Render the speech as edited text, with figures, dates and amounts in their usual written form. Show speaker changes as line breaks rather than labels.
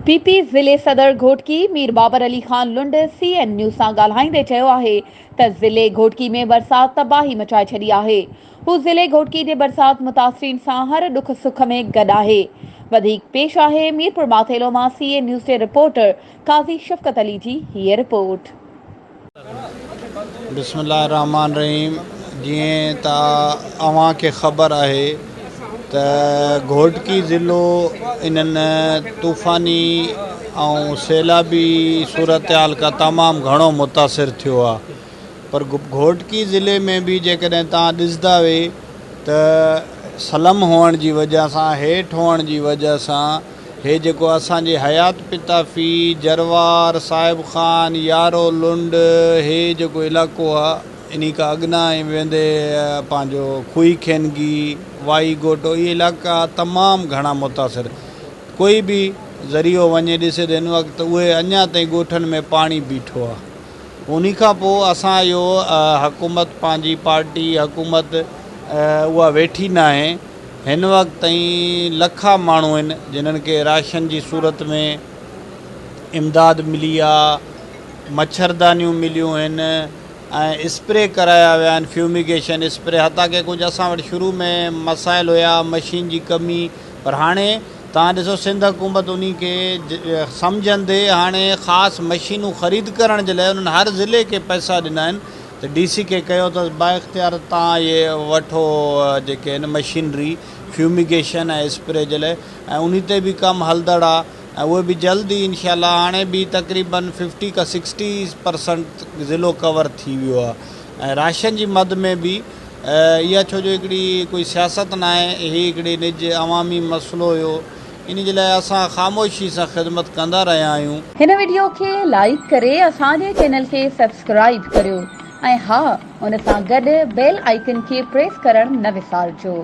PP ज़िले सदर घोटकी मीर बाबर अली खान लुंड CN news सां ॻाल्हाईंदे चयो आहे त ज़िले घोटकी में बरसात तबाही मचाए छॾी आहे। हू ज़िले घोटकी जे बरसात मुतासिरीन सां हर दुख सुख में गॾु आहे। वधीक पेश आहे मीरपुर माथेलो मां CN न्यूज़ जे रिपोर्टर काज़ी शफ़क़त अली जी हीअ रिपोर्ट।
बिस्मिल्लाहिर्रहमानिर्रहीम। जीअं त अवां खे ख़बर आहे त घोटकी ज़िलो इन्हनि तूफ़ानी ऐं सैलाबी सूरत हाल खां तमामु घणो मुतासिर थियो आहे। पर घोटकी ज़िले में बि जेकॾहिं तव्हां ॾिसंदा वे त सलम हुअण जी वजह सां, हेठि हुअण जी वजह सां, हे जेको असांजे हयात पिताफ़ी जरवार साहिब ख़ान यारो लुंड हे जेको इलाइक़ो आहे, इन खां अॻिना वेंदे पंहिंजो खुई खेनगी वाई गोटो, इहे इलाइक़ा तमामु घणा मुतासिर। कोई बि ज़रियो वञे ॾिसे त हिन वक़्तु उहे अञा ताईं ॻोठनि में पाणी बीठो आहे। उन खां पोइ असां इहो हुकूमत, पंहिंजी पार्टी हुकूमत उहा वेठी न आहे। हिन वक़्तु ताईं लखा माण्हू आहिनि जिन्हनि खे राशन जी सूरत में इमदाद मिली आहे, मच्छरदानियूं मिलियूं आहिनि ऐं स्प्रे कराया विया आहिनि, फ्यूमिगेशन स्प्रे। हता के कुझु असां वटि शुरू में मसाइल हुया, मशीन जी कमी, पर हाणे तव्हां ॾिसो सिंध हुकूमत उन खे सम्झंदे हाणे ख़ासि मशीनूं ख़रीद करण जे लाइ उन्हनि हर ज़िले खे पैसा ॾिना आहिनि। त DC खे कयो त बाइख़्तियार तव्हां इहे वठो जेके आहिनि मशीनरी फ्यूमिगेशन ऐं स्प्रे जे लाइ, ऐं उन ते बि कमु हलंदड़ आहे ऐं उहे बि जल्दी इंशाअल्लाह हाणे बि तक़रीबन 50 खां 60% ज़िलो कवर थी वियो आहे। ऐं राशन जी मद में बि इहा छो जो हिकिड़ी कोई सियासत न आहे, हीअ हिकिड़ी निज अवामी मसइलो हुयो, इन जे लाइ असां ख़ामोशी सां ख़िदमत कंदा रहिया आहियूं।
हिन वीडियो खे लाइक करे असांजे चैनल खे सब्सक्राइब करियो ऐं हा, उन सां गॾु बेल आइकन खे प्रेस करणु न विसारिजो।